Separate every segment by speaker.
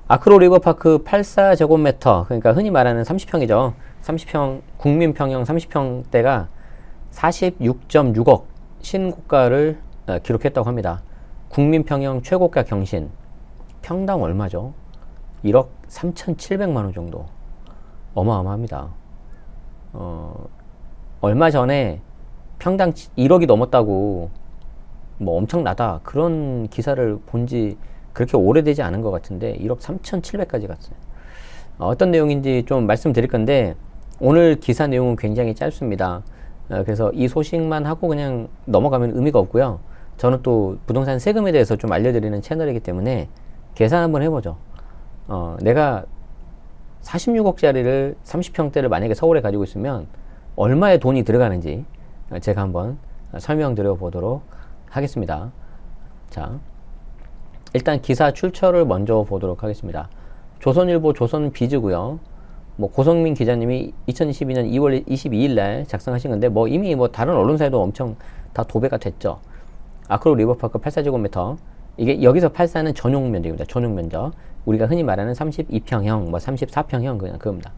Speaker 1: 아크로 리버파크 84제곱미터, 그러니까 흔히 말하는 30평이죠. 30평, 국민평형 30평대가 46.6억 신고가를 기록했다고 합니다. 국민평형 최고가 경신. 평당 얼마죠? 1억 3,700만 원 정도. 어마어마합니다. 얼마 전에 평당 1억이 넘었다고 뭐 엄청나다 그런 기사를 본지 그렇게 오래되지 않은 것 같은데 1억 3,700까지 갔어요. 어떤 내용인지 좀 말씀드릴 건데 오늘 기사 내용은 굉장히 짧습니다. 그래서 이 소식만 하고 그냥 넘어가면 의미가 없고요. 저는 또 부동산 세금에 대해서 좀 알려드리는 채널이기 때문에 계산 한번 해보죠. 내가 46억짜리를 30평대를 만약에 서울에 가지고 있으면 얼마의 돈이 들어가는지 제가 한번 설명드려 보도록 하겠습니다. 자, 일단 기사 출처를 먼저 보도록 하겠습니다. 조선일보 조선비즈고요. 뭐 고성민 기자님이 2022년 2월 22일 날 작성하신 건데 뭐 이미 뭐 다른 언론사에도 엄청 다 도배가 됐죠. 아크로 리버파크 84제곱미터. 이게 여기서 84는 전용 면적입니다. 전용 면적. 우리가 흔히 말하는 32평형, 뭐 34평형 그냥 그겁니다.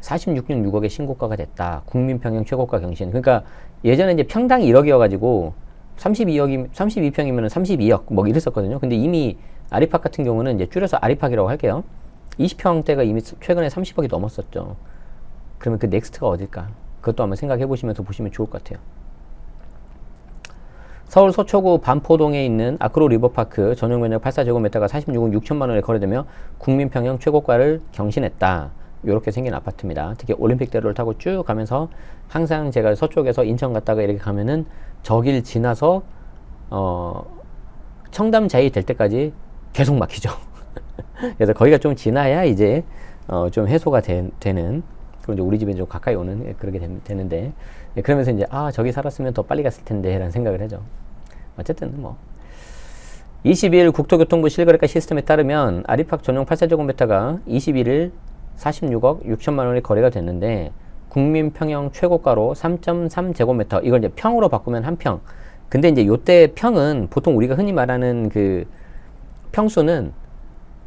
Speaker 1: 46.6억의 신고가가 됐다. 국민평형 최고가 경신. 그러니까 예전에 이제 평당이 1억이어가지고 32평이면 32억 뭐 이랬었거든요. 근데 이미 아리팍 같은 경우는 이제 줄여서 아리팍이라고 할게요. 20평대가 이미 최근에 30억이 넘었었죠. 그러면 그 넥스트가 어딜까? 그것도 한번 생각해 보시면서 보시면 좋을 것 같아요. 서울 서초구 반포동에 있는 아크로 리버파크 전용 면적 84제곱미터가 46억 6천만 원에 거래되며 국민평형 최고가를 경신했다. 이렇게 생긴 아파트입니다. 특히 올림픽대로를 타고 쭉 가면서 항상 제가 서쪽에서 인천 갔다가 이렇게 가면은 저 길 지나서 청담자이 될 때까지 계속 막히죠. 그래서 거기가 좀 지나야 이제 좀 해소가 되는, 그리고 이제 우리 집에 좀 가까이 오는 그렇게 되는데, 그러면서 이제 저기 살았으면 더 빨리 갔을 텐데 라는 생각을 하죠. 어쨌든 뭐 22일 국토교통부 실거래가 시스템에 따르면 아리팍 전용 84제곱미터가 21일 46억 6천만 원에 거래가 됐는데 국민평형 최고가로 3.3제곱미터, 이걸 이제 평으로 바꾸면 한 평. 근데 이제 요때 평은 보통 우리가 흔히 말하는 그 평수는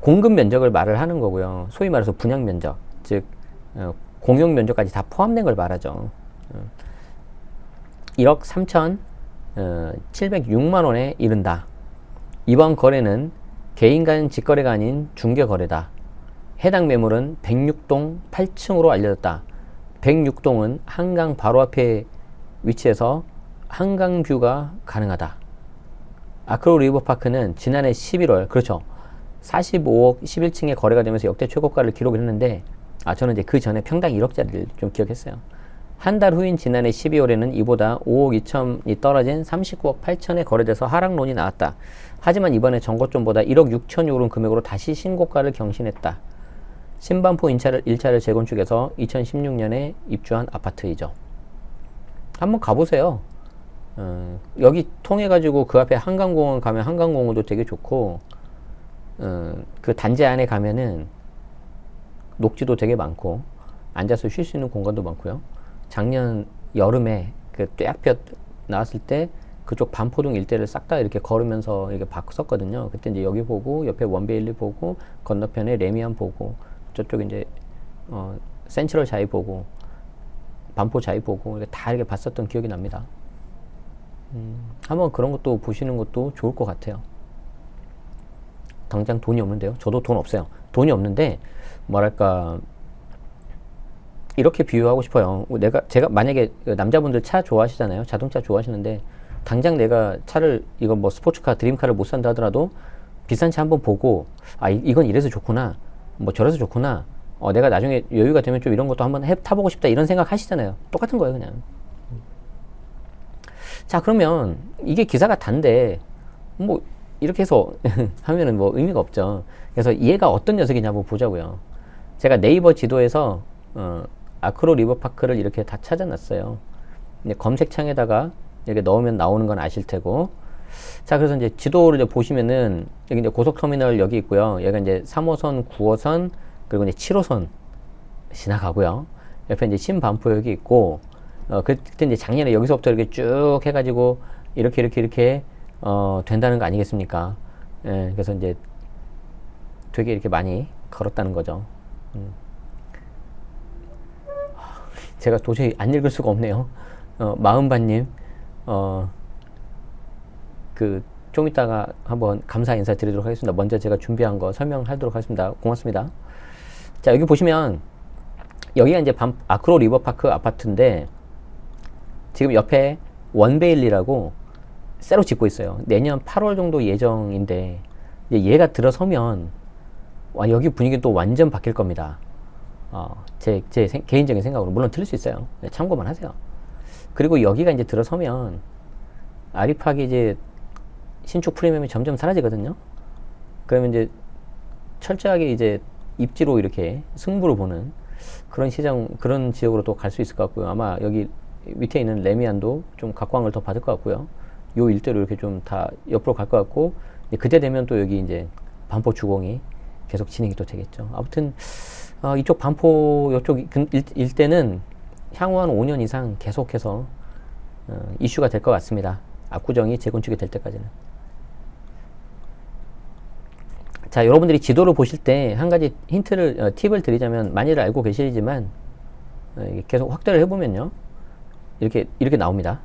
Speaker 1: 공급 면적을 말을 하는 거고요. 소위 말해서 분양 면적, 즉 공용 면적까지 다 포함된 걸 말하죠. 1억 3,706만 원에 이른다. 이번 거래는 개인 간 직거래가 아닌 중개 거래다. 해당 매물은 106동 8층으로 알려졌다. 106동은 한강 바로 앞에 위치해서 한강뷰가 가능하다. 아크로 리버파크는 지난해 11월, 그렇죠, 45억 11층에 거래가 되면서 역대 최고가를 기록을 했는데, 저는 이제 그 전에 평당 1억짜리를 좀 기억했어요. 한 달 후인 지난해 12월에는 이보다 5억 2천이 떨어진 39억 8천에 거래돼서 하락론이 나왔다. 하지만 이번에 전고점보다 1억 6천이 오른 금액으로 다시 신고가를 경신했다. 신반포 1차를 재건축해서 2016년에 입주한 아파트이죠. 한번 가보세요. 여기 통해가지고 그 앞에 한강공원 가면 한강공원도 되게 좋고, 그 단지 안에 가면은 녹지도 되게 많고, 앉아서 쉴 수 있는 공간도 많고요. 작년 여름에 그 떼약볕 나왔을 때 그쪽 반포동 일대를 싹 다 이렇게 걸으면서 이렇게 봤었거든요. 그때 이제 여기 보고, 옆에 원베일리 보고, 건너편에 레미안 보고, 저쪽 이제 센트럴 자이 보고, 반포 자이 보고, 이렇게 다 이렇게 봤었던 기억이 납니다. 한번 그런 것도 보시는 것도 좋을 것 같아요. 당장 돈이 없는데요. 저도 돈 없어요. 돈이 없는데 뭐랄까, 이렇게 비유하고 싶어요. 제가 만약에 남자분들 차 좋아하시잖아요. 자동차 좋아하시는데 당장 내가 차를, 이거 뭐 스포츠카, 드림카를 못 산다 하더라도 비싼 차 한번 보고, 이건 이래서 좋구나, 뭐 저래서 좋구나, 내가 나중에 여유가 되면 좀 이런 것도 한번 타보고 싶다, 이런 생각 하시잖아요. 똑같은 거예요, 그냥. 자, 그러면 이게 기사가 단데 뭐 이렇게 해서 하면은 뭐 의미가 없죠. 그래서 얘가 어떤 녀석이냐 한번 보자고요. 제가 네이버 지도에서 아크로 리버파크를 이렇게 다 찾아놨어요. 검색창에다가 이렇게 넣으면 나오는 건 아실 테고. 자, 그래서 이제 지도를 이제 보시면은 여기 이제 고속터미널 여기 있고요. 여기가 이제 3호선, 9호선, 그리고 이제 7호선 지나가고요. 옆에 이제 신반포역이 있고, 그때 이제 작년에 여기서부터 이렇게 쭉 해가지고 이렇게 된다는 거 아니겠습니까? 예, 그래서 이제 되게 이렇게 많이 걸었다는 거죠. 제가 도저히 안 읽을 수가 없네요. 마음반님, 좀 이따가 한번 감사 인사 드리도록 하겠습니다. 먼저 제가 준비한 거 설명하도록 하겠습니다. 고맙습니다. 자, 여기 보시면, 여기가 이제 아크로 리버파크 아파트인데, 지금 옆에 원베일리라고 새로 짓고 있어요. 내년 8월 정도 예정인데, 이제 얘가 들어서면, 여기 분위기는 또 완전 바뀔 겁니다. 제 개인적인 생각으로. 물론 틀릴 수 있어요. 네, 참고만 하세요. 그리고 여기가 이제 들어서면, 아리팍이 이제 신축 프리미엄이 점점 사라지거든요. 그러면 이제 철저하게 이제 입지로 이렇게 승부를 보는 그런 시장, 그런 지역으로 또 갈 수 있을 것 같고요. 아마 여기 밑에 있는 레미안도 좀 각광을 더 받을 것 같고요. 요 일대로 이렇게 좀 다 옆으로 갈 것 같고, 그때 되면 또 여기 이제 반포 주공이 계속 진행이 또 되겠죠. 아무튼, 이쪽 반포, 이쪽 일대는 향후 한 5년 이상 계속해서 이슈가 될 것 같습니다. 압구정이 재건축이 될 때까지는. 자, 여러분들이 지도를 보실 때 한 가지 힌트를, 팁을 드리자면, 많이들 알고 계시지만, 계속 확대를 해보면요. 이렇게 나옵니다.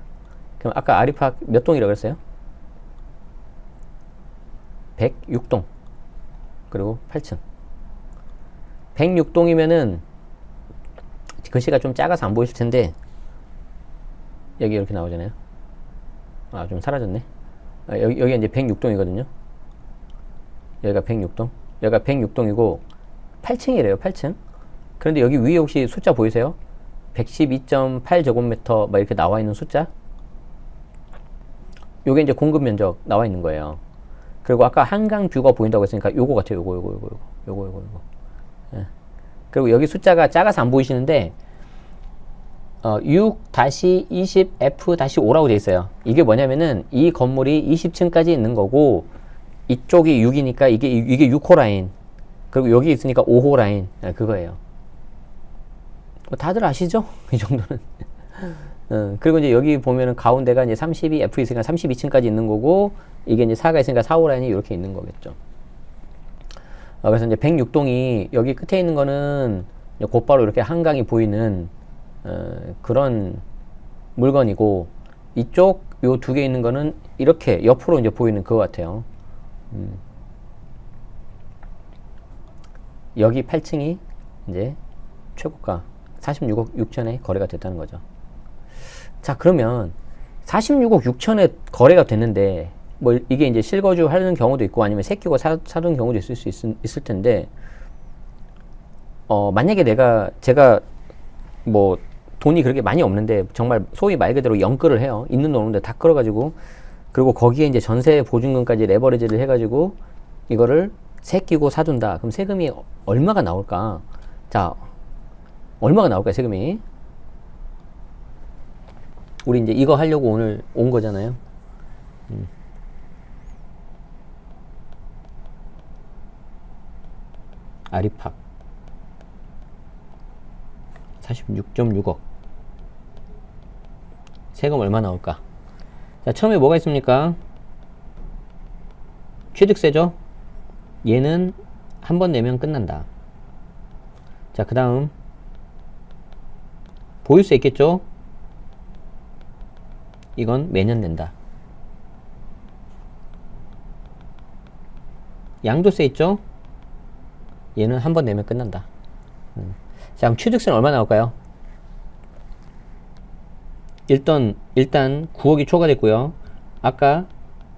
Speaker 1: 그럼 아까 아리팍 몇 동이라고 그랬어요? 106동. 그리고 8층. 106동이면은, 글씨가 좀 작아서 안 보이실 텐데, 여기 이렇게 나오잖아요. 좀 사라졌네. 여기가 이제 106동이거든요. 여기가 106동. 여기가 106동이고 8층이래요. 8층. 그런데 여기 위에 혹시 숫자 보이세요? 112.8제곱미터 막 이렇게 나와 있는 숫자. 요게 이제 공급 면적 나와 있는 거예요. 그리고 아까 한강 뷰가 보인다고 했으니까 요거 같아요. 요거. 예. 그리고 여기 숫자가 작아서 안 보이시는데 6-20F-5라고 되어 있어요. 이게 뭐냐면은 이 건물이 20층까지 있는 거고, 이쪽이 6이니까 이게 6호 라인, 그리고 여기 있으니까 5호 라인. 그거예요. 다들 아시죠? 이 정도는. 그리고 이제 여기 보면은 가운데가 이제 32F 있으니까 32층까지 있는 거고, 이게 이제 4가 있으니까 4호 라인이 이렇게 있는 거겠죠. 그래서 이제 106동이 여기 끝에 있는 거는 곧바로 이렇게 한강이 보이는 그런 물건이고, 이쪽 요 두 개 있는 거는 이렇게 옆으로 이제 보이는 그거 같아요. 여기 8층이 이제 최고가 46억 6천에 거래가 됐다는 거죠. 자, 그러면 46억 6천에 거래가 됐는데, 뭐 이게 이제 실거주 하는 경우도 있고 아니면 새 끼고 사는 경우도 있을 텐데, 만약에 제가 뭐 돈이 그렇게 많이 없는데 정말 소위 말 그대로 영끌을 해요. 있는 돈 없는데 다 끌어가지고, 그리고 거기에 이제 전세 보증금까지 레버리지를 해가지고 이거를 새 끼고 사둔다. 그럼 세금이 얼마가 나올까? 자, 얼마가 나올까요, 세금이? 우리 이제 이거 하려고 오늘 온 거잖아요. 아리팍 46.6억. 세금 얼마 나올까? 자, 처음에 뭐가 있습니까? 취득세죠? 얘는 한 번 내면 끝난다. 자, 그 다음 보유세 있겠죠? 이건 매년 낸다. 양도세 있죠? 얘는 한 번 내면 끝난다. 자, 그럼 취득세는 얼마 나올까요? 일단 9억이 초과됐고요. 아까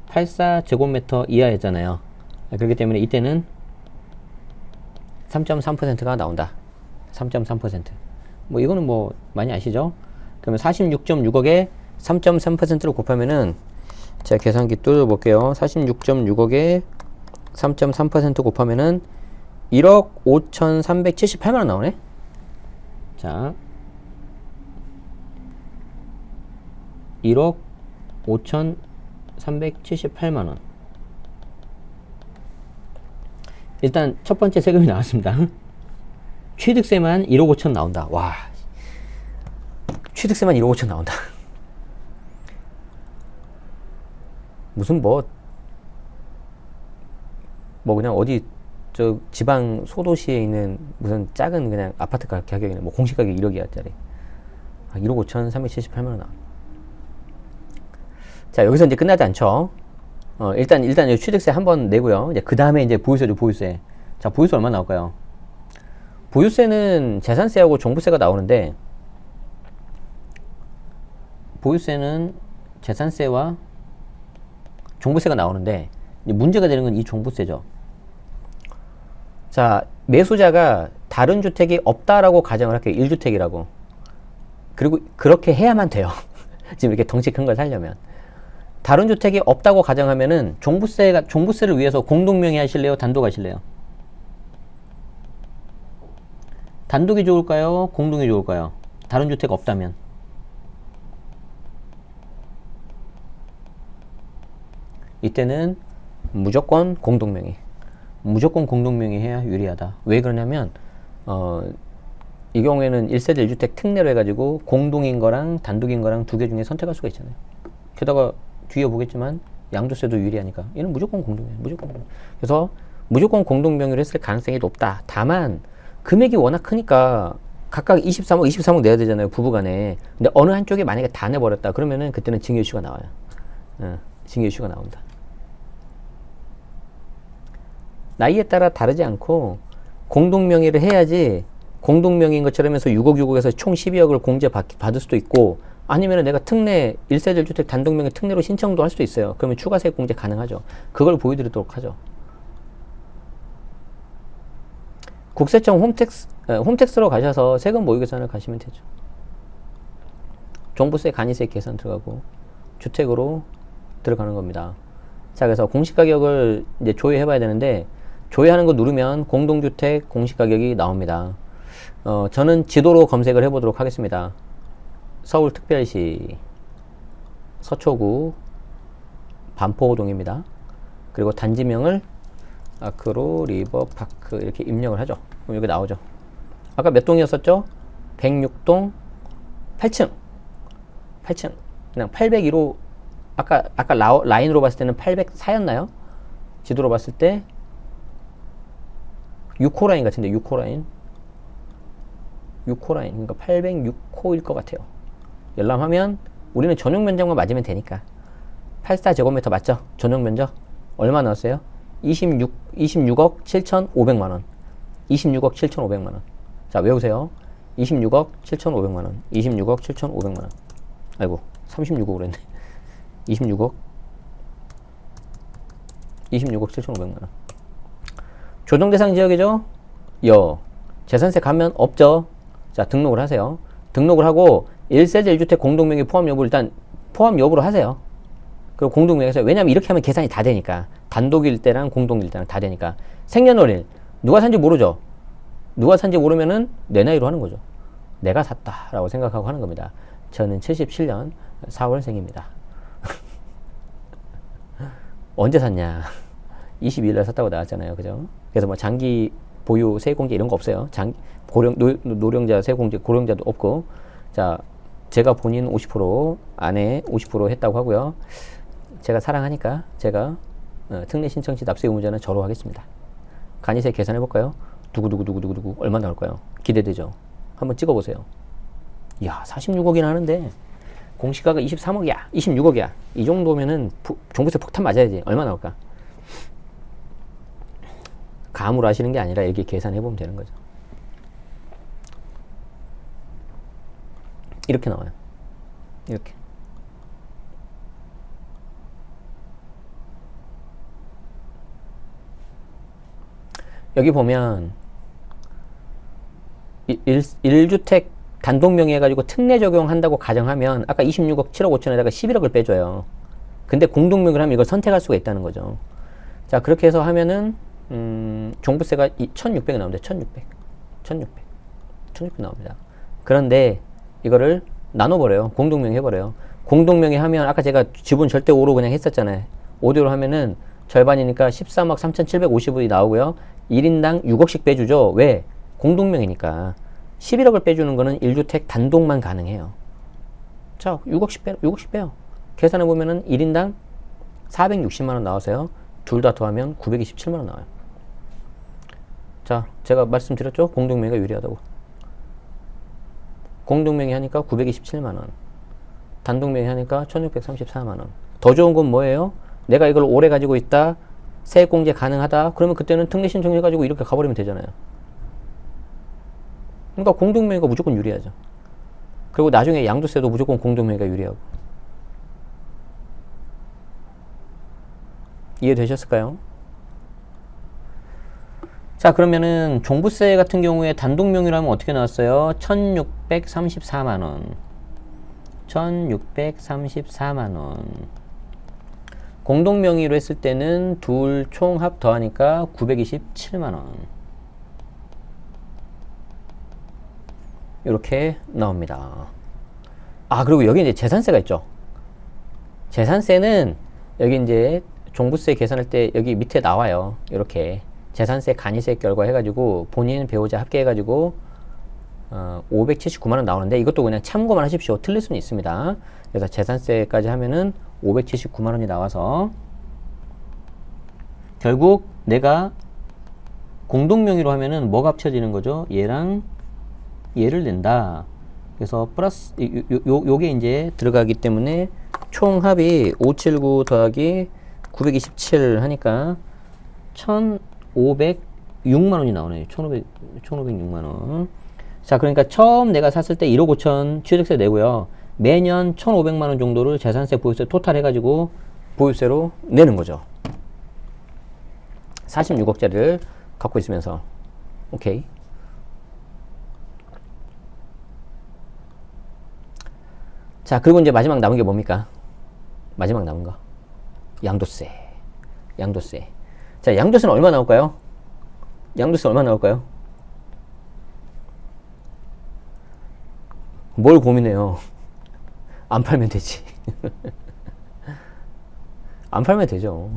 Speaker 1: 84제곱미터 이하였잖아요. 그렇기 때문에 이때는 3.3%가 나온다. 3.3%. 뭐 이거는 뭐 많이 아시죠? 그러면 46.6억에 3.3%로 곱하면은, 제가 계산기 뚫어볼게요. 46.6억에 3.3% 곱하면은 1억 5,378만원 나오네? 자, 1억 5,378만원. 일단 첫 번째 세금이 나왔습니다. 취득세만 1억 5천 나온다. 와, 취득세만 1억 5천 나온다. 무슨 뭐 그냥 어디 저 지방 소도시에 있는 무슨 작은 그냥 아파트 가격이네. 뭐 공시 가격 1억이야짜리. 1억 5천 378만 원 나와. 자, 여기서 이제 끝나지 않죠. 일단 취득세 한번 내고요. 이제 그 다음에 이제 보유세죠, 보유세. 자, 보유세 얼마 나올까요? 보유세는 재산세하고 종부세가 나오는데, 보유세는 재산세와 종부세가 나오는데, 문제가 되는 건 이 종부세죠. 자, 매수자가 다른 주택이 없다라고 가정을 할게요. 1주택이라고. 그리고 그렇게 해야만 돼요. 지금 이렇게 덩치 큰 걸 살려면. 다른 주택이 없다고 가정하면은 종부세를 위해서 공동명의 하실래요? 단독 하실래요? 단독이 좋을까요? 공동이 좋을까요? 다른 주택 없다면. 이때는 무조건 공동명의. 무조건 공동명의 해야 유리하다. 왜 그러냐면 이 경우에는 1세대 1주택 특례로 해가지고 공동인 거랑 단독인 거랑 두 개 중에 선택할 수가 있잖아요. 게다가 뒤에 보겠지만 양도세도 유리하니까 얘는 무조건 공동명의. 무조건. 그래서 무조건 공동명의로 했을 가능성이 높다. 다만 금액이 워낙 크니까 각각 23억 내야 되잖아요. 부부간에. 근데 어느 한쪽이 만약에 다 내버렸다. 그러면은 그때는 징계 이슈가 나와요. 징계 이슈가 나온다. 나이에 따라 다르지 않고 공동명의를 해야지 공동명의인 것처럼 해서 6억에서 총 12억을 공제 받을 수도 있고 아니면 내가 특례 1세대 1주택 단독명의 특례로 신청도 할 수도 있어요. 그러면 추가세액 공제 가능하죠. 그걸 보여드리도록 하죠. 국세청 홈택스로 가셔서 세금 모의 계산을 가시면 되죠. 종부세, 간이세 계산 들어가고 주택으로 들어가는 겁니다. 자, 그래서 공시가격을 이제 조회해봐야 되는데 조회하는 거 누르면 공동주택 공시가격이 나옵니다. 저는 지도로 검색을 해보도록 하겠습니다. 서울특별시 서초구 반포동입니다. 그리고 단지명을 아크로 리버파크 이렇게 입력을 하죠. 그럼 여기 나오죠. 아까 몇 동이었었죠? 106동 8층 그냥 801호 아까 라인으로 봤을 때는 804였나요? 지도로 봤을 때 6호 라인 같은데 6호 라인 그러니까 806호일 것 같아요. 열람하면 우리는 전용 면적만 맞으면 되니까 84제곱미터 맞죠? 전용 면적 얼마 나왔어요? 26억 7,500만원 26억 7,500만원. 자, 외우세요. 26억 7,500만원 26억 7,500만원. 아이고 36억 그랬네. 26억 7,500만원. 조정대상 지역이죠? 재산세 감면 없죠? 자, 등록을 하세요. 등록을 하고 1세대 1주택 공동명의 포함 여부 일단 포함 여부로 하세요. 그리고 공동명의에서 왜냐면 이렇게 하면 계산이 다 되니까 단독일 때랑 공동일 때랑 다 되니까. 생년월일 누가 산지 모르죠? 누가 산지 모르면은 내 나이로 하는 거죠. 내가 샀다라고 생각하고 하는 겁니다. 저는 77년 4월생입니다. 언제 샀냐? 22일날 샀다고 나왔잖아요. 그죠? 그래서 뭐 장기 보유 세액공제 이런 거 없어요. 노령자 세액공제 고령자도 없고. 자, 제가 본인 50% 아내 50% 했다고 하고요. 제가 사랑하니까 제가 특례 신청 시 납세 의무자는 저로 하겠습니다. 간이세 계산해 볼까요? 두구두구 얼마 나올까요? 기대되죠? 한번 찍어보세요. 이야, 46억이나 하는데 공시가가 23억이야 26억이야 이 정도면은 종부세 폭탄 맞아야지. 얼마 나올까? 감으로 하시는 게 아니라 이렇게 계산해 보면 되는 거죠. 이렇게 나와요. 이렇게. 여기 보면 1주택 단독명의 해가지고 특례 적용한다고 가정하면 아까 26억 7억 5천에다가 11억을 빼줘요. 근데 공동명의를 하면 이걸 선택할 수가 있다는 거죠. 자, 그렇게 해서 하면은 종부세가 1,600이 나옵니다. 1,600 나옵니다. 그런데 이거를 나눠버려요. 공동명의 해버려요. 공동명의 하면 아까 제가 지분 절대 5로 그냥 했었잖아요. 5대로 하면은 절반이니까 13억 3,750원이 나오고요. 1인당 6억씩 빼주죠. 왜? 공동명이니까. 11억을 빼주는 거는 1주택 단독만 가능해요. 자, 6억씩 빼요. 계산해보면은 1인당 460만원 나와서요. 둘 다 더하면 927만원 나와요. 자, 제가 말씀드렸죠? 공동명의가 유리하다고. 공동명의 하니까 927만 원. 단독명의 하니까 1634만 원. 더 좋은 건 뭐예요? 내가 이걸 오래 가지고 있다. 세액공제 가능하다. 그러면 그때는 특례 신청해가지고 이렇게 가버리면 되잖아요. 그러니까 공동명의가 무조건 유리하죠. 그리고 나중에 양도세도 무조건 공동명의가 유리하고. 이해되셨을까요? 자, 그러면은 종부세 같은 경우에 단독명의로 하면 어떻게 나왔어요? 1634만원. 1634만원. 공동명의로 했을 때는 둘 총합 더하니까 927만원. 이렇게 나옵니다. 아, 그리고 여기 이제 재산세가 있죠. 재산세는 여기 이제 종부세 계산할 때 여기 밑에 나와요. 이렇게 재산세 간이세 결과 해가지고 본인 배우자 합계해가지고 579만원 나오는데 이것도 그냥 참고만 하십시오. 틀릴 수는 있습니다. 그래서 재산세까지 하면은 579만원이 나와서 결국 내가 공동명의로 하면은 뭐가 합쳐지는 거죠? 얘랑 얘를 낸다. 그래서 플러스 요게 이제 들어가기 때문에 총합이 579 더하기 927 하니까 1506만원이 나오네요. 1506만원. 자, 그러니까 처음 내가 샀을 때 1억 5천 취득세 내고요. 매년 1,500만원 정도를 재산세, 보유세 토탈 해가지고 보유세로 내는 거죠. 46억짜리를 갖고 있으면서. 오케이. 자, 그리고 이제 마지막 남은 게 뭡니까? 마지막 남은 거. 양도세. 양도세. 자, 양도세는 얼마 나올까요? 양도세 얼마 나올까요? 뭘 고민해요? 안 팔면 되지. 안 팔면 되죠.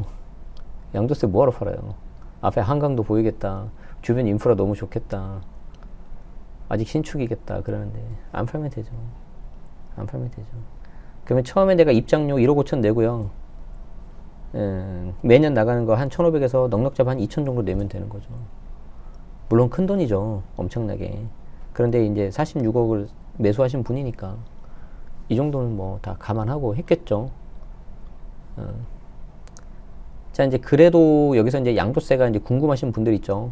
Speaker 1: 양도세 뭐하러 팔아요? 앞에 한강도 보이겠다. 주변 인프라 너무 좋겠다. 아직 신축이겠다. 그러는데 안 팔면 되죠. 안 팔면 되죠. 그러면 처음에 내가 입장료 1억 5천 내고요. 매년 나가는 거 한 1,500에서 넉넉 잡아 한 2천 정도 내면 되는 거죠. 물론 큰 돈이죠. 엄청나게. 그런데 이제 46억을 매수하신 분이니까 이 정도는 뭐 다 감안하고 했겠죠. 자, 이제 그래도 여기서 이제 양도세가 이제 궁금하신 분들 있죠.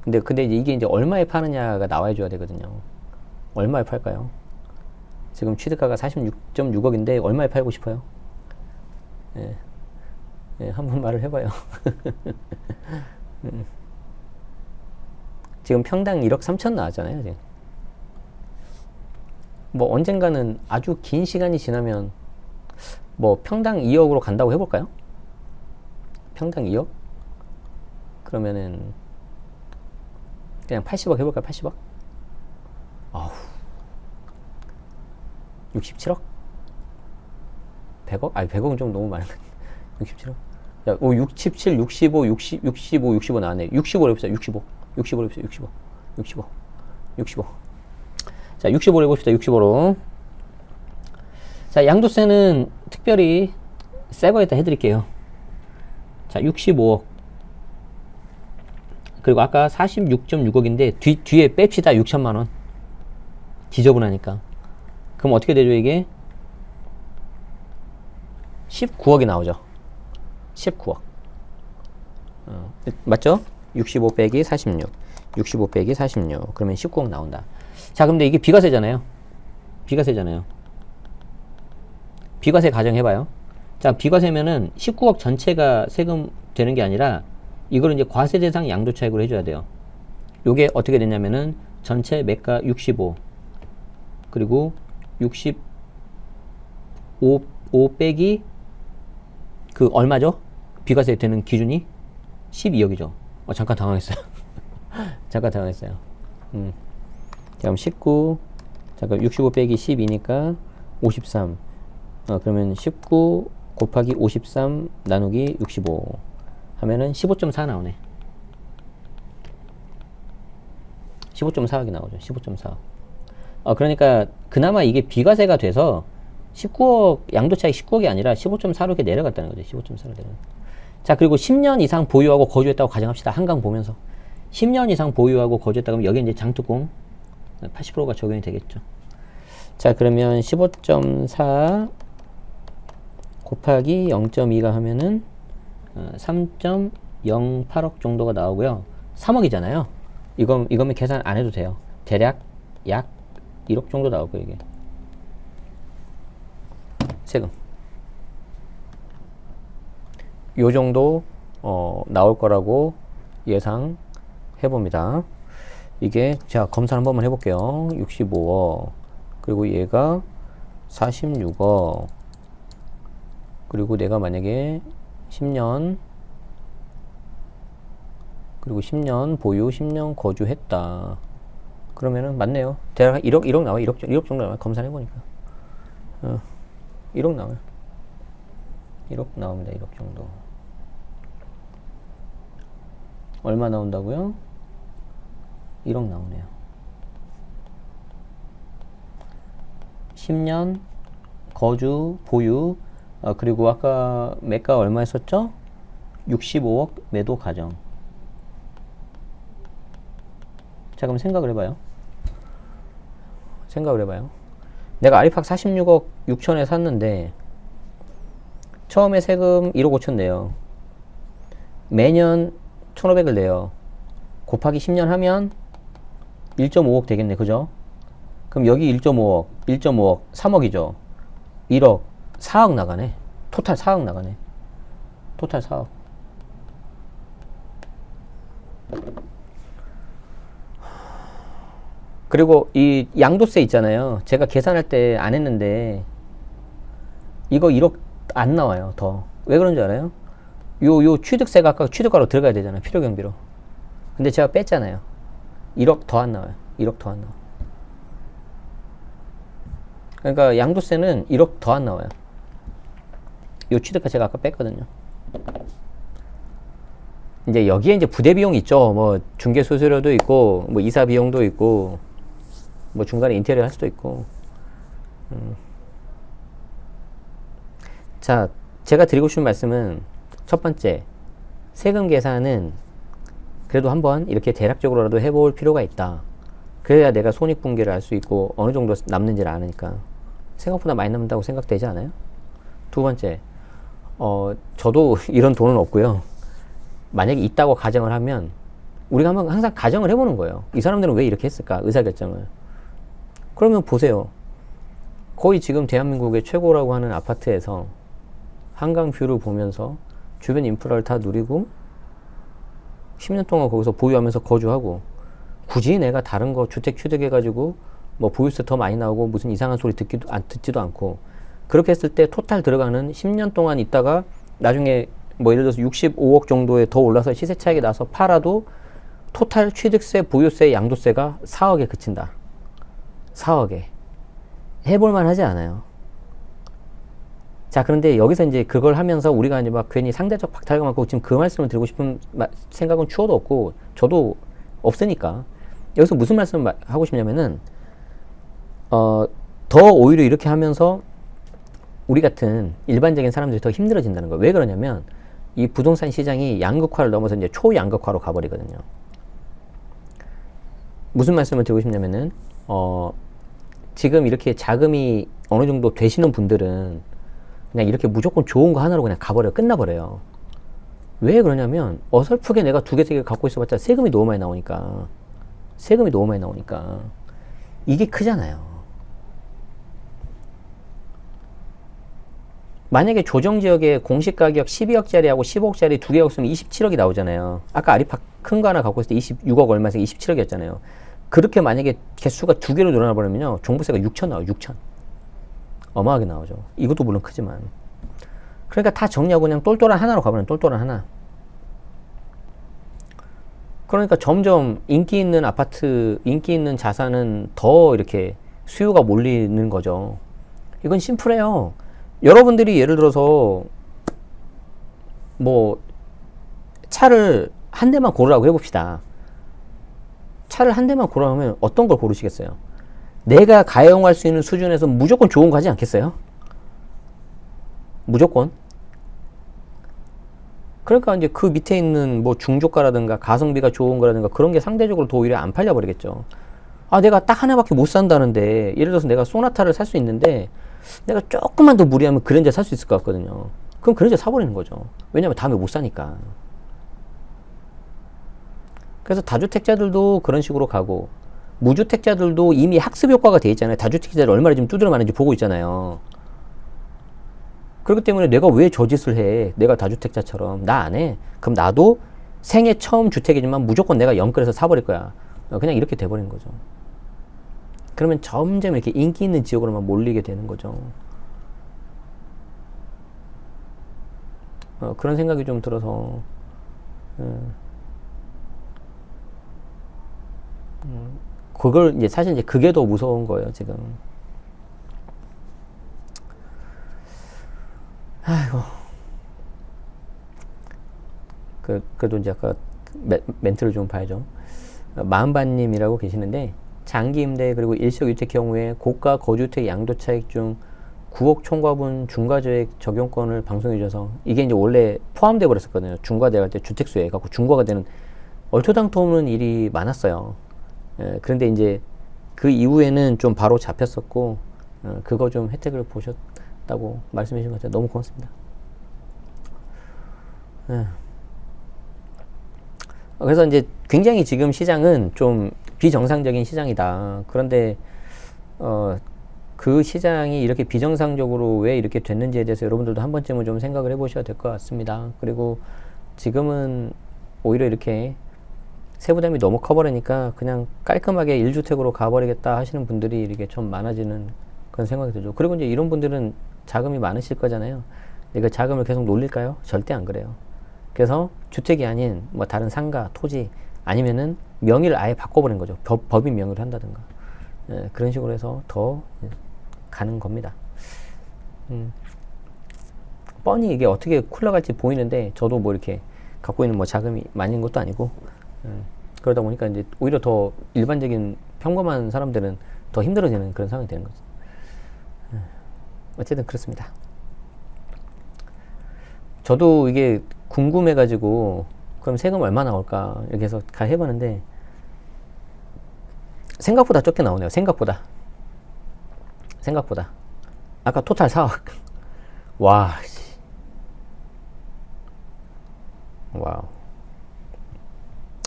Speaker 1: 근데 이게 이제 얼마에 파느냐가 나와 줘야 되거든요. 얼마에 팔까요? 지금 취득가가 46.6억인데 얼마에 팔고 싶어요? 예. 예, 한번 말을 해봐요. 지금 평당 1억 3천 나왔잖아요, 지금. 뭐 언젠가는 아주 긴 시간이 지나면 뭐 평당 2억으로 간다고 해볼까요? 평당 2억? 그러면은 그냥 80억 해볼까요? 80억? 아우, 67억? 100억? 아니 100억은 좀 너무 많은 67억? 야, 67, 65, 60, 65, 65 나왔네. 65로 해봅시다. 65. 65로 해봅시다. 65. 65. 65. 자, 65로 해봅시다. 65로. 자, 양도세는 특별히 새 거에다 해드릴게요. 자, 65억. 그리고 아까 46.6억인데 뒤에 뺍시다. 6천만원. 지저분하니까. 그럼 어떻게 되죠, 이게? 19억이 나오죠. 19억. 맞죠? 65 빼기 46. 65 빼기 46. 그러면 19억 나온다. 자, 근데 이게 비과세잖아요. 비과세잖아요. 비과세 가정해봐요. 자, 비과세면은 19억 전체가 세금 되는 게 아니라 이거를 이제 과세 대상 양도 차익으로 해줘야 돼요. 요게 어떻게 되냐면은 전체 매가 65 그리고 65 빼기 그 얼마죠? 비과세 되는 기준이 12억이죠. 잠깐 당황했어요. 잠깐 당황했어요. 그럼 19 잠깐 65 빼기 12니까 53. 그러면 19 곱하기 53 나누기 65 하면은 15.4 나오네. 15.4억이 나오죠. 15.4억. 그러니까 그나마 이게 비과세가 돼서 19억 양도차익 19억이 아니라 15.4로 이렇게 내려갔다는 거죠. 15.4로 내려. 자, 그리고 10년 이상 보유하고 거주했다고 가정합시다. 한강 보면서 10년 이상 보유하고 거주했다 그러면 여기 이제 장특공 80%가 적용이 되겠죠. 자, 그러면 15.4 곱하기 0.2가 하면은 3.08억 정도가 나오고요. 3억이잖아요. 이거면 계산 안 해도 돼요. 대략 약 1억 정도 나올 거예요, 이게. 세금. 요 정도 나올 거라고 예상해 봅니다. 이게 자, 검사 한번만 해볼게요. 65억, 그리고 얘가 46억, 그리고 내가 만약에 10년, 그리고 10년 보유, 10년 거주했다. 그러면은 맞네요. 대략 1억 나와요. 1억 정도 나와요. 검사해보니까 1억 나와요. 1억 나옵니다. 1억 정도. 얼마 나온다고요? 1억 나오네요. 10년 거주, 보유, 그리고 아까 매가 얼마 했었죠? 65억 매도 가정. 자, 그럼 생각을 해봐요. 내가 아리팍 46억 6천에 샀는데 처음에 세금 1억 5천 내요. 매년 1,500을 내요. 곱하기 10년 하면 1.5억 되겠네. 그죠? 그럼 여기 1.5억, 3억이죠. 1억, 4억 나가네. 토탈 4억 나가네. 토탈 4억. 그리고 이 양도세 있잖아요. 제가 계산할 때 안 했는데 이거 1억 안 나와요. 더. 왜 그런지 알아요? 요 취득세가 아까 취득가로 들어가야 되잖아요. 필요경비로. 근데 제가 뺐잖아요. 1억 더 안 나와요. 1억 더 안 나와. 그러니까 양도세는 1억 더 안 나와요. 요 취득가 제가 아까 뺐거든요. 이제 여기에 이제 부대 비용이 있죠. 뭐 중개 수수료도 있고, 뭐 이사 비용도 있고, 뭐 중간에 인테리어 할 수도 있고. 자, 제가 드리고 싶은 말씀은 첫 번째, 세금 계산은 그래도 한번 이렇게 대략적으로라도 해볼 필요가 있다. 그래야 내가 손익분기를 알 수 있고 어느 정도 남는지를 아니까. 생각보다 많이 남는다고 생각되지 않아요? 두 번째, 저도 이런 돈은 없고요. 만약에 있다고 가정을 하면 우리가 한번 항상 가정을 해보는 거예요. 이 사람들은 왜 이렇게 했을까? 의사결정을. 그러면 보세요. 거의 지금 대한민국의 최고라고 하는 아파트에서 한강 뷰를 보면서 주변 인프라를 다 누리고 10년 동안 거기서 보유하면서 거주하고, 굳이 내가 다른 거 주택 취득해가지고 뭐 보유세 더 많이 나오고 무슨 이상한 소리 듣지도 않고, 그렇게 했을 때 토탈 들어가는 10년 동안 있다가 나중에 뭐 예를 들어서 65억 정도에 더 올라서 시세 차익이 나서 팔아도 토탈 취득세, 보유세, 양도세가 4억에 그친다. 4억에. 해볼만 하지 않아요. 자, 그런데 여기서 이제 그걸 하면서 우리가 이제 막 괜히 상대적 박탈감 갖고 지금 그 말씀을 드리고 싶은 생각은 추워도 없고 저도 없으니까. 여기서 무슨 말씀을 하고 싶냐면은 더 오히려 이렇게 하면서 우리 같은 일반적인 사람들이 더 힘들어진다는 거예요. 왜 그러냐면 이 부동산 시장이 양극화를 넘어서 이제 초양극화로 가버리거든요. 무슨 말씀을 드리고 싶냐면은 지금 이렇게 자금이 어느 정도 되시는 분들은 그냥 이렇게 무조건 좋은 거 하나로 그냥 가버려요. 끝나버려요. 왜 그러냐면 어설프게 내가 두 개, 세 개 갖고 있어봤자 세금이 너무 많이 나오니까. 이게 크잖아요. 만약에 조정지역에 공시가격 12억짜리하고 15억짜리 두 개 없으면 27억이 나오잖아요. 아까 아리팍 큰 거 하나 갖고 있을 때 26억 얼마에서 27억이었잖아요. 그렇게 만약에 개수가 두 개로 늘어나 버리면요, 종부세가 6천 나와요. 6천. 어마하게 나오죠. 이것도 물론 크지만. 그러니까 다 정리하고 그냥 똘똘한 하나로 가버려요. 똘똘한 하나. 그러니까 점점 인기 있는 아파트, 인기 있는 자산은 더 이렇게 수요가 몰리는 거죠. 이건 심플해요. 여러분들이 예를 들어서 뭐 차를 한 대만 고르라고 해봅시다. 차를 한 대만 고르라고 하면 어떤 걸 고르시겠어요? 내가 가용할 수 있는 수준에서 무조건 좋은 거 하지 않겠어요? 무조건. 그러니까 이제 그 밑에 있는 뭐 중저가라든가 가성비가 좋은 거라든가 그런 게 상대적으로 더 오히려 안 팔려 버리겠죠. 아, 내가 딱 하나밖에 못 산다는데, 예를 들어서 내가 소나타를 살 수 있는데 내가 조금만 더 무리하면 그랜저 살 수 있을 것 같거든요. 그럼 그랜저 사버리는 거죠. 왜냐면 다음에 못 사니까. 그래서 다주택자들도 그런 식으로 가고, 무주택자들도 이미 학습 효과가 돼 있잖아요. 다주택자를 얼마나 지금 두드려 맞는지 보고 있잖아요. 그렇기 때문에 내가 왜 저 짓을 해? 내가 다주택자처럼. 나 안 해. 그럼 나도 생애 처음 주택이지만 무조건 내가 영끌해서 사버릴 거야. 그냥 이렇게 돼버리는 거죠. 그러면 점점 이렇게 인기 있는 지역으로만 몰리게 되는 거죠. 그런 생각이 좀 들어서, 그걸 이제 사실 이제 그게 더 무서운 거예요, 지금. 아이고. 그래도 이제 아까 멘트를 좀 봐야죠. 마음반님이라고 계시는데, 장기 임대 그리고 일시유택 경우에 고가 거주택 양도차익 중 9억 총과분 중과저액 적용권을 방송해 주셔서, 이게 이제 원래 포함돼 버렸었거든요. 중과돼갈 때 주택수에 갖고 중과가 되는 얼토당토 없는 일이 많았어요. 그런데 이제 그 이후에는 좀 바로 잡혔었고, 그거 좀 혜택을 보셨다고 말씀해 주신 것 같아요. 너무 고맙습니다. 그래서 이제 굉장히 지금 시장은 좀 비정상적인 시장이다. 그런데 그 시장이 이렇게 비정상적으로 왜 이렇게 됐는지에 대해서 여러분들도 한 번쯤은 좀 생각을 해보셔야 될 것 같습니다. 그리고 지금은 오히려 이렇게 세부담이 너무 커버리니까 그냥 깔끔하게 1주택으로 가버리겠다 하시는 분들이 이렇게 좀 많아지는 그런 생각이 들죠. 그리고 이제 이런 분들은 자금이 많으실 거잖아요. 이거 자금을 계속 놀릴까요? 절대 안 그래요. 그래서 주택이 아닌 뭐 다른 상가, 토지 아니면은 명의를 아예 바꿔버린 거죠. 법인 명의로 한다든가. 그런 식으로 해서 더 가는 겁니다. 뻔히 이게 어떻게 굴러갈지 보이는데, 저도 뭐 이렇게 갖고 있는 뭐 자금이 많은 것도 아니고, 그러다 보니까 이제 오히려 더 일반적인 평범한 사람들은 더 힘들어지는 그런 상황이 되는 거죠. 어쨌든 그렇습니다. 저도 이게 궁금해가지고 그럼 세금 얼마 나올까 이렇게 해서 다 해봤는데 생각보다 적게 나오네요. 생각보다 아까 토탈 4억. 와우.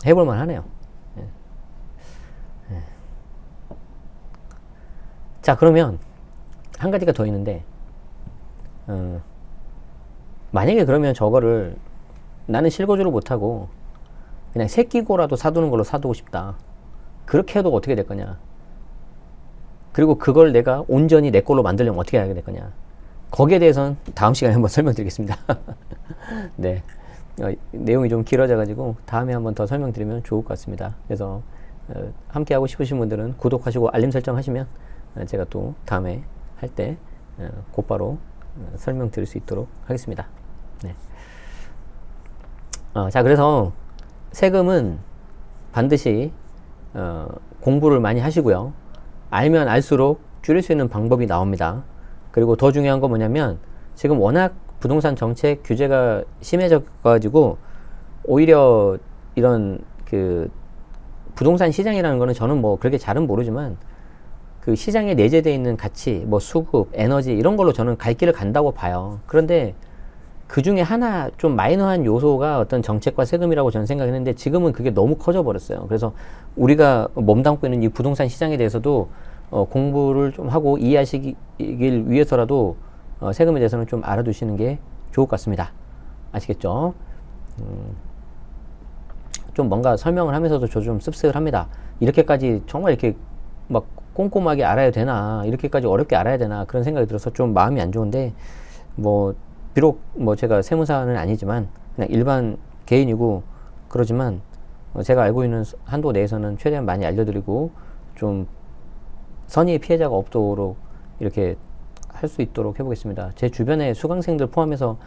Speaker 1: 해볼만 하네요. 자, 그러면 한 가지가 더 있는데, 만약에 그러면 저거를 나는 실거주를 못하고 그냥 새끼고라도 사두는 걸로 사두고 싶다. 그렇게 해도 어떻게 될 거냐. 그리고 그걸 내가 온전히 내 걸로 만들려면 어떻게 하게 될 거냐. 거기에 대해서는 다음 시간에 한번 설명드리겠습니다. 네. 내용이 좀 길어져가지고 다음에 한번 더 설명드리면 좋을 것 같습니다. 그래서 함께 하고 싶으신 분들은 구독하시고 알림 설정 하시면 제가 또 다음에 할 때 곧바로 설명드릴 수 있도록 하겠습니다. 네. 자, 그래서 세금은 반드시 공부를 많이 하시고요. 알면 알수록 줄일 수 있는 방법이 나옵니다. 그리고 더 중요한 건 뭐냐면, 지금 워낙 부동산 정책 규제가 심해져 가지고 오히려 이런 그 부동산 시장이라는 거는 저는 뭐 그렇게 잘은 모르지만 그 시장에 내재되어 있는 가치, 뭐 수급, 에너지 이런 걸로 저는 갈 길을 간다고 봐요. 그런데 그 중에 하나 좀 마이너한 요소가 어떤 정책과 세금이라고 저는 생각했는데, 지금은 그게 너무 커져 버렸어요. 그래서 우리가 몸담고 있는 이 부동산 시장에 대해서도 공부를 좀 하고 이해하시길 위해서라도 세금에 대해서는 좀 알아두시는 게 좋을 것 같습니다. 아시겠죠? 좀 뭔가 설명을 하면서도 저 좀 씁쓸합니다. 이렇게까지 정말 이렇게 막 꼼꼼하게 알아야 되나, 이렇게까지 어렵게 알아야 되나, 그런 생각이 들어서 좀 마음이 안 좋은데, 뭐 비록 뭐 제가 세무사는 아니지만 그냥 일반 개인이고 그러지만 제가 알고 있는 한도 내에서는 최대한 많이 알려드리고 좀 선의의 피해자가 없도록 이렇게 할 수 있도록 해보겠습니다. 제 주변에 수강생들 포함해서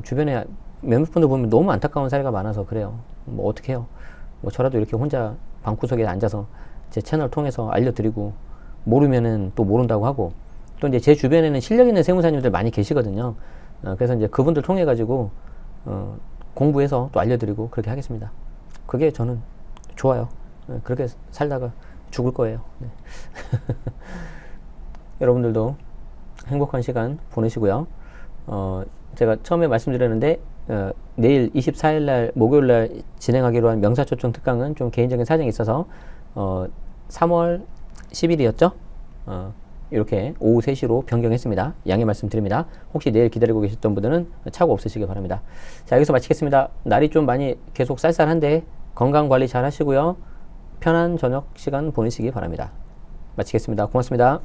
Speaker 1: 주변에 몇몇 분들 보면 너무 안타까운 사례가 많아서 그래요. 뭐 어떻게 해요? 뭐 저라도 이렇게 혼자 방구석에 앉아서 제 채널 통해서 알려드리고, 모르면은 또 모른다고 하고, 또 이제 제 주변에는 실력 있는 세무사님들 많이 계시거든요. 그래서 이제 그분들 통해 가지고 공부해서 또 알려드리고 그렇게 하겠습니다. 그게 저는 좋아요. 그렇게 살다가 죽을 거예요. 네. 여러분들도 행복한 시간 보내시고요. 제가 처음에 말씀드렸는데 내일 24일날 목요일날 진행하기로 한 명사초청 특강은 좀 개인적인 사정이 있어서 3월 10일이었죠? 이렇게 오후 3시로 변경했습니다. 양해 말씀드립니다. 혹시 내일 기다리고 계셨던 분들은 착오 없으시기 바랍니다. 자, 여기서 마치겠습니다. 날이 좀 많이 계속 쌀쌀한데 건강 관리 잘 하시고요. 편한 저녁 시간 보내시기 바랍니다. 마치겠습니다. 고맙습니다.